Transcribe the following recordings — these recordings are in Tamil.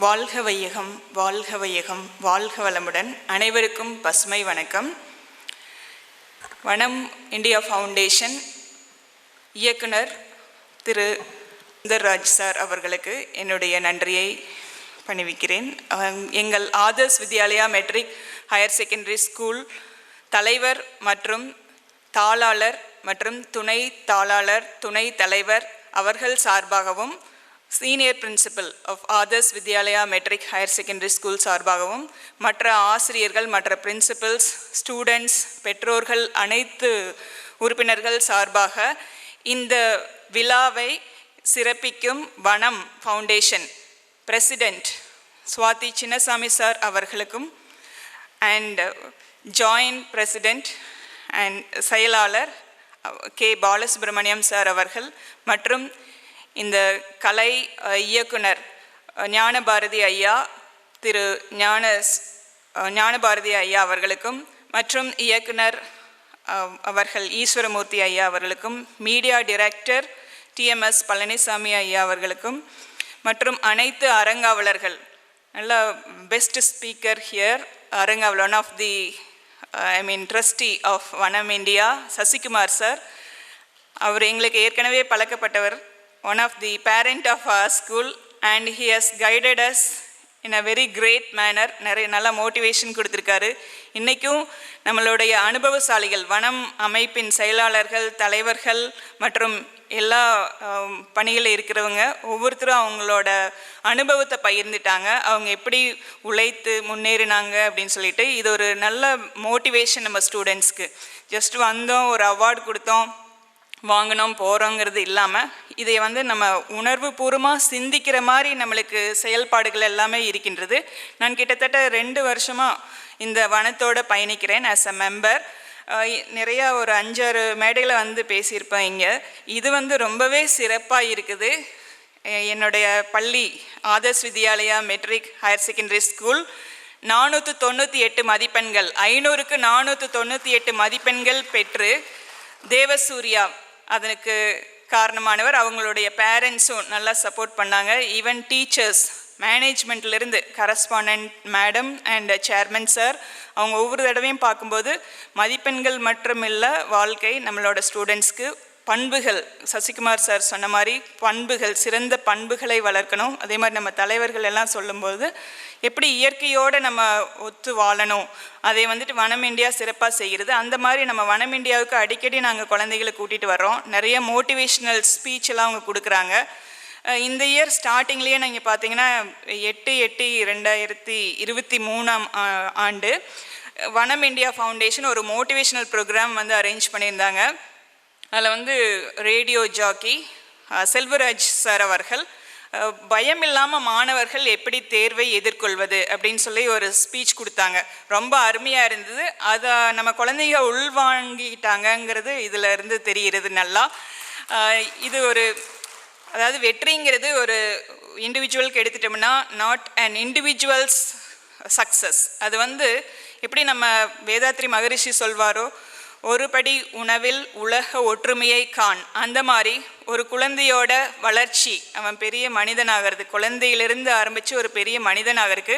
வாழ்க வையகம், வாழ்க வையகம், வாழ்க வளமுடன். அனைவருக்கும் பசுமை வணக்கம். வனம் இந்தியா ஃபவுண்டேஷன் இயக்குனர் திரு சுந்தர்ராஜ் சார் அவர்களுக்கு என்னுடைய நன்றியை பணிவிக்கிறேன். எங்கள் Adarsh Vidyalaya matric higher secondary school தலைவர் மற்றும் தாளாளர் மற்றும் துணை தாளாளர், துணை தலைவர் அவர்கள் சார்பாகவும், senior principal of Adarsh Vidyalaya matric higher secondary school சார்பாகவும், மற்ற ஆசிரியர்கள், மற்ற பிரின்சிபல்ஸ், ஸ்டூடெண்ட்ஸ், பெற்றோர்கள், அனைத்து உறுப்பினர்கள் சார்பாக இந்த விழாவை சிறப்பிக்கும் Vanam foundation president Swathi Chinnasamy sir அவர்களுக்கும் அண்ட் ஜாயின்ட் பிரசிடெண்ட் அண்ட் செயலாளர் கே பாலசுப்ரமணியம் சார் அவர்கள் மற்றும் இந்த கலை இயக்குனர் ஞானபாரதி ஐயா, திரு ஞானபாரதி ஐயா அவர்களுக்கும் மற்றும் இயக்குனர் அவர்கள் ஈஸ்வரமூர்த்தி ஐயா அவர்களுக்கும், மீடியா டைரக்டர் டிஎம்எஸ் பழனிசாமி ஐயா அவர்களுக்கும் மற்றும் அனைத்து அரங்காவலர்கள், நல்ல பெஸ்ட் ஸ்பீக்கர் ஹியர், அரங்காவலர் one of the trustee of Vanam India Sasikumar sir. அவர் எங்களுக்கு ஏற்கனவே பழக்கப்பட்டவர், one of the parent of our school, and he has guided us in a very great manner. நிறைய நல்ல மோட்டிவேஷன் கொடுத்துருக்காரு. இன்றைக்கும் நம்மளுடைய அனுபவசாலிகள், வனம் அமைப்பின் செயலாளர்கள், தலைவர்கள் மற்றும் எல்லா பணிகளில் இருக்கிறவங்க ஒவ்வொருத்தரும் அவங்களோட அனுபவத்தை பகிர்ந்துட்டாங்க. அவங்க எப்படி உழைத்து முன்னேறினாங்க அப்படின்னு சொல்லிட்டு இது ஒரு நல்ல மோட்டிவேஷன் நம்ம ஸ்டூடெண்ட்ஸ்க்கு. ஜஸ்ட் வந்தோம், ஒரு அவார்டு கொடுத்தோம், வாங்கினோம், போகிறோங்கிறது இல்லாமல் இதை நம்ம உணர்வு பூர்வமாக சிந்திக்கிற மாதிரி நம்மளுக்கு செயல்பாடுகள் எல்லாமே இருக்கின்றது. நான் கிட்டத்தட்ட 2 வருஷமாக இந்த வனத்தோடு பயணிக்கிறேன் ஆஸ் அ மெம்பர். நிறையா ஒரு 5-6 மேடையில் பேசியிருப்பேன் இங்கே. இது ரொம்பவே சிறப்பாக இருக்குது. என்னுடைய பள்ளி Adarsh Vidyalaya matric higher secondary school 498 மதிப்பெண்கள், 500க்கு 498 மதிப்பெண்கள் பெற்று தேவசூர்யா அதற்கு காரணமானவர். அவங்களுடைய பேரண்ட்ஸும் நல்லா சப்போர்ட் பண்ணாங்க. ஈவன் டீச்சர்ஸ், மேனேஜ்மெண்ட்லேருந்து correspondent madam and chairman sir, அவங்க ஒவ்வொரு தடவையும் பார்க்கும்போது மதிப்பெண்கள் மட்டுமில்லை, வாழ்க்கை நம்மளோட ஸ்டூடெண்ட்ஸ்க்கு பண்புகள், சசிகுமார் சார் சொன்ன மாதிரி பண்புகள், சிறந்த பண்புகளை வளர்க்கணும். அதே மாதிரி நம்ம தலைவர்கள் எல்லாம் சொல்லும்போது எப்படி இயற்கையோடு நம்ம ஒத்து வாழணும், அதை வனம் இந்தியா சிறப்பாக செய்கிறது. அந்த மாதிரி நம்ம வனம் இந்தியாவுக்கு அடிக்கடி நாங்கள் குழந்தைகளை கூட்டிகிட்டு வர்றோம். நிறைய மோட்டிவேஷ்னல் ஸ்பீச்செல்லாம் அவங்க கொடுக்குறாங்க. இந்த இயர் ஸ்டார்டிங்லேயே நீங்கள் பார்த்தீங்கன்னா 8/8/2023 ஆண்டு வனம் இந்தியா ஃபவுண்டேஷன் ஒரு மோட்டிவேஷ்னல் ப்ரோக்ராம் அரேஞ்ச் பண்ணியிருந்தாங்க. அதில் ரேடியோ ஜாக்கி செல்வராஜ் சார் அவர்கள் பயம் இல்லாமல் மாணவர்கள் எப்படி தேர்வை எதிர்கொள்வது அப்படின்னு சொல்லி ஒரு ஸ்பீச் கொடுத்தாங்க. ரொம்ப அருமையாக இருந்தது. அதை நம்ம குழந்தைங்க உள்வாங்கிட்டாங்கங்கிறது இதில் இருந்து தெரிகிறது நல்லா. இது அதாவது வெற்றிங்கிறது ஒரு இண்டிவிஜுவலுக்கு எடுத்துட்டோம்னா நாட் அன் இண்டிவிஜுவல்ஸ் சக்ஸஸ். அது எப்படி நம்ம வேதாத்ரி மகரிஷி சொல்வாரோ, ஒரு படி உணவில் உலக ஒற்றுமையை காண். அந்த மாதிரி ஒரு குழந்தையோட வளர்ச்சி, அவன் பெரிய மனிதனாகிறது, குழந்தையிலிருந்து ஆரம்பித்து ஒரு பெரிய மனிதனாகிறதுக்கு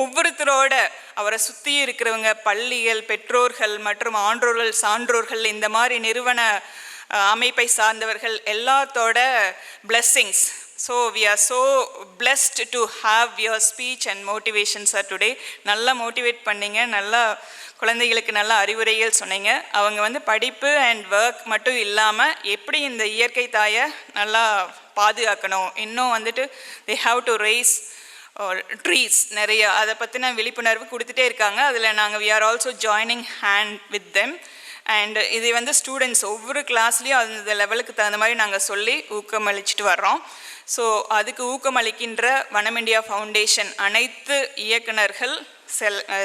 ஒவ்வொருத்தரோட அவரை சுற்றி இருக்கிறவங்க, பள்ளிகள், பெற்றோர்கள் மற்றும் ஆன்றோர்கள், சான்றோர்கள், இந்த மாதிரி நிறுவன அமைப்பை சார்ந்தவர்கள் எல்லாத்தோட blessings. So we are so blessed to have your speech and motivation sir today. நல்லா மோட்டிவேட் பண்ணீங்க, நல்லா குழந்தைகளுக்கு நல்ல அறிவுரைகள் சொன்னீங்க. அவங்க படிப்பு அண்ட் ஒர்க் மட்டும் இல்லாமல் எப்படி இந்த இயற்கை தாயை நல்லா பாதுகாக்கணும், இன்னும் they have to raise trees, நிறைய அதை பற்றின விழிப்புணர்வு கொடுத்துட்டே இருக்காங்க. அதில் நாங்கள் we are also joining hand with them. And இது ஸ்டூடெண்ட்ஸ் ஒவ்வொரு கிளாஸ்லேயும் அந்த லெவலுக்கு தகுந்த மாதிரி நாங்கள் சொல்லி ஊக்கமளிச்சுட்டு வர்றோம். ஸோ அதுக்கு ஊக்கமளிக்கின்ற வனம் இந்தியா ஃபவுண்டேஷன் அனைத்து இயக்குநர்கள்,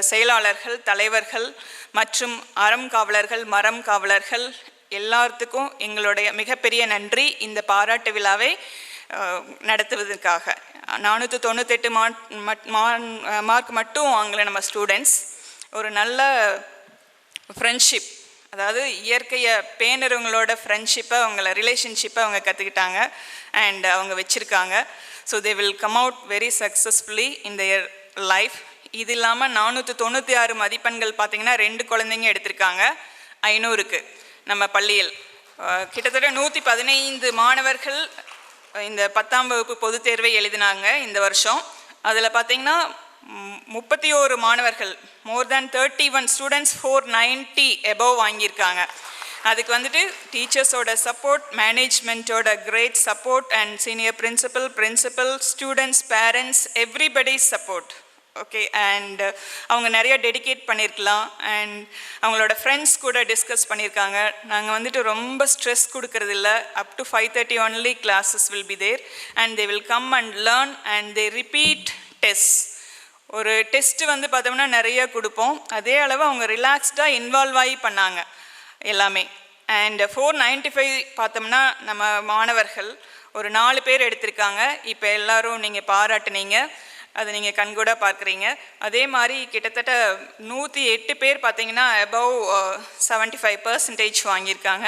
செயலாளர்கள், தலைவர்கள் மற்றும் அறம் காவலர்கள், மரம் காவலர்கள் எல்லாத்துக்கும் எங்களுடைய மிகப்பெரிய நன்றி. இந்த பாராட்டு விழாவை நடத்துவதற்காக 498 மார்க் மட்டும் வாங்கலை நம்ம ஸ்டூடெண்ட்ஸ். ஒரு நல்ல ஃப்ரெண்ட்ஷிப் அதாவது இயற்கையை பேணுறவங்களோட ஃப்ரெண்ட்ஷிப்பை அவங்கள ரிலேஷன்ஷிப்பை அவங்க கற்றுக்கிட்டாங்க அண்ட் அவங்க வச்சுருக்காங்க. So they will come out very successfully in their life. இது இல்லாமல் 496 மதிப்பெண்கள் பார்த்திங்கன்னா 2 குழந்தைங்க எடுத்திருக்காங்க 500க்கு. நம்ம பள்ளியில் கிட்டத்தட்ட 115 மாணவர்கள் இந்த 10ஆம் வகுப்பு பொதுத் தேர்வை எழுதினாங்க இந்த வருஷம். அதில் பார்த்திங்கன்னா 31 மாணவர்கள், மோர் தேன் 31 ஸ்டூடெண்ட்ஸ் 490 எபோவ் வாங்கியிருக்காங்க. அதுக்கு வந்துட்டு டீச்சர்ஸோட சப்போர்ட், மேனேஜ்மெண்ட்டோட great support and senior principal, students, parents, everybody's support. Okay. And அவங்க நிறைய டெடிகேட் பண்ணியிருக்கலாம் அண்ட் அவங்களோட ஃப்ரெண்ட்ஸ் கூட டிஸ்கஸ் பண்ணியிருக்காங்க. நாங்கள் வந்துட்டு ரொம்ப ஸ்ட்ரெஸ் கொடுக்கறது இல்லை. Up to 5:30 only classes will be there and they will come and learn and they repeat test. ஒரு டெஸ்ட்டு வந்து பார்த்தோம்னா நிறைய கொடுப்போம், அதே அளவு அவங்க ரிலாக்ஸ்டாக இன்வால்வ் ஆகி பண்ணாங்க எல்லாமே. அண்ட் 495 பார்த்தோம்னா நம்ம மாணவர்கள் ஒரு 4 பேர் எடுத்திருக்காங்க. இப்போ எல்லோரும் நீங்கள் பாராட்டுனீங்க, அதை நீங்கள் கண்கூட பார்க்குறீங்க. அதே மாதிரி கிட்டத்தட்ட 108 பேர் பார்த்தீங்கன்னா அபவ் 75% வாங்கியிருக்காங்க.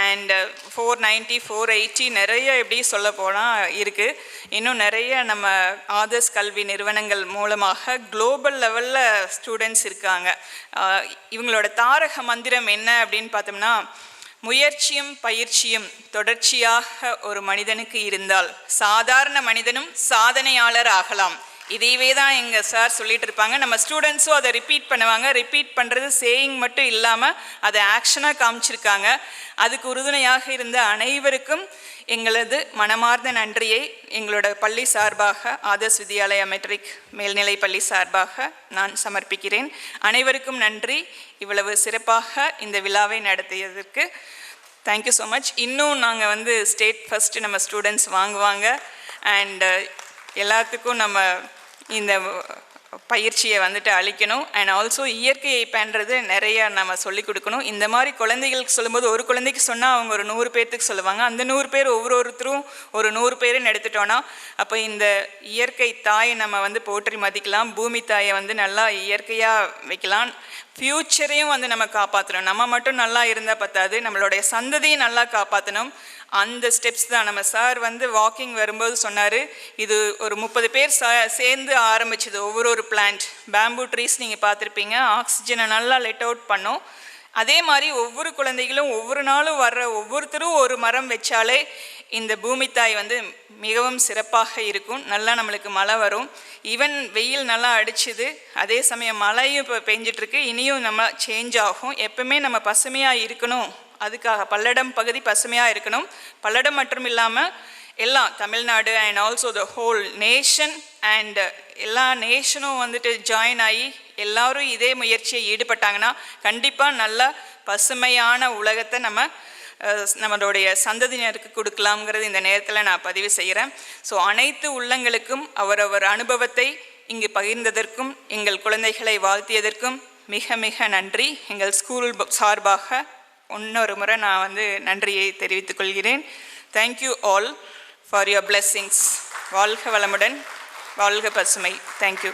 அண்ட் 490, 480 நிறைய எப்படி சொல்ல போனால் இருக்குது. இன்னும் நிறைய நம்ம ஆதர்ஸ் கல்வி நிறுவனங்கள் மூலமாக குளோபல் லெவலில் ஸ்டூடெண்ட்ஸ் இருக்காங்க. இவங்களோட தாரக மந்திரம் என்ன அப்படின்னு பார்த்தோம்னா, முயற்சியும் பயிற்சியும் தொடர்ச்சியாக ஒரு மனிதனுக்கு இருந்தால் சாதாரண மனிதனும் சாதனையாளர் ஆகலாம். இதையவே தான் எங்கள் சார் சொல்லிகிட்டு இருப்பாங்க. நம்ம ஸ்டூடெண்ட்ஸும் அதை ரிப்பீட் பண்ணுவாங்க. ரிப்பீட் பண்ணுறது சேயிங் மட்டும் இல்லாமல் அதை ஆக்ஷனாக காமிச்சிருக்காங்க. அதுக்கு உறுதுணையாக இருந்த அனைவருக்கும் எங்களது மனமார்ந்த நன்றியை எங்களோட பள்ளி சார்பாக, ஆதர்ஸ் வித்யாலயா மெட்ரிக் மேல்நிலை பள்ளி சார்பாக நான் சமர்ப்பிக்கிறேன். அனைவருக்கும் நன்றி. இவ்வளவு சிறப்பாக இந்த விழாவை நடத்தியதற்கு தேங்க்யூ ஸோ மச். இன்னும் நாங்கள் வந்து ஸ்டேட் ஃபஸ்ட்டு நம்ம ஸ்டூடெண்ட்ஸ் வாங்குவாங்க அண்ட் எல்லாத்துக்கும் நம்ம இந்த பயிற்சியை வந்துட்டு அளிக்கணும். அண்ட் ஆல்சோ இயற்கையை பண்ணுறது நிறையா நம்ம சொல்லிக் கொடுக்கணும். இந்த மாதிரி குழந்தைகளுக்கு சொல்லும்போது ஒரு குழந்தைக்கு சொன்னால் அவங்க ஒரு 100 பேர்த்துக்கு சொல்லுவாங்க. அந்த 100 பேர் ஒவ்வொருத்தரும் ஒரு 100 பேருன்னு எடுத்துட்டோன்னா அப்போ இந்த இயற்கை தாயை நம்ம வந்து போற்றி மதிக்கலாம். பூமி தாயை வந்து நல்லா இயற்கையாக வைக்கலாம். ஃப்யூச்சரையும் வந்து நம்ம காப்பாற்றணும். நம்ம மட்டும் நல்லா இருந்தால் பத்தாது, நம்மளுடைய சந்ததியும் நல்லா காப்பாற்றணும். அந்த ஸ்டெப்ஸ் தான் நம்ம சார் வந்து வாக்கிங் வரும்போது சொன்னார். இது ஒரு 30 பேர் சேர்ந்து ஆரம்பிச்சது ஒவ்வொரு பிளான்ட். பேம்பூ ட்ரீஸ் நீங்கள் பார்த்துருப்பீங்க, ஆக்சிஜனை நல்லா லெட் அவுட் பண்ணோம். அதே மாதிரி ஒவ்வொரு குழந்தைகளும் ஒவ்வொரு நாளும் வர்ற ஒவ்வொருத்தரும் ஒரு மரம் வச்சாலே இந்த பூமி தாய் வந்து மிகவும் சிறப்பாக இருக்கும். நல்லா நம்மளுக்கு மழை வரும். ஈவன் வெயில் நல்லா அடிச்சுது, அதே சமயம் மழையும் இப்போ பெஞ்சிட்ருக்கு. இனியும் நம்ம சேஞ்ச் ஆகும். எப்பவுமே நம்ம பசுமையாக இருக்கணும். அதுக்காக பல்லடம் பகுதி பசுமையாக இருக்கணும். பல்லடம் மட்டும் இல்லாமல் எல்லாம் Tamil Nadu and also the whole nation and எல்லா நேஷனும் வந்துட்டு ஜாயின் ஆகி எல்லோரும் இதே முயற்சியை ஈடுபட்டாங்கன்னா கண்டிப்பாக நல்ல பசுமையான உலகத்தை நம்மளுடைய சந்ததியினருக்கு கொடுக்கலாம்ங்கிறது இந்த நேரத்தில் நான் பதிவு செய்கிறேன். ஸோ அனைத்து உள்ளங்களுக்கும் அவரவர் அனுபவத்தை இங்கு பகிர்ந்ததற்கும் எங்கள் குழந்தைகளை வாழ்த்தியதற்கும் மிக மிக நன்றி. எங்கள் ஸ்கூல் சார்பாக இன்னொரு முறை நான் வந்து நன்றியை தெரிவித்துக் கொள்கிறேன். Thank you all for your blessings. வாழ்க வளமுடன், வாழ்க பசுமை. தேங்க்யூ.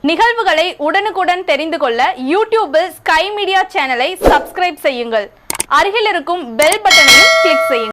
நிகழ்வுகளை உடனுக்குடன் தெரிந்து கொள்ள யூடியூபில் ஸ்கை மீடியா சேனலை சப்ஸ்கிரைப் செய்யுங்கள். அருகில் இருக்கும் பெல் பட்டனையும் கிளிக் செய்யுங்கள்.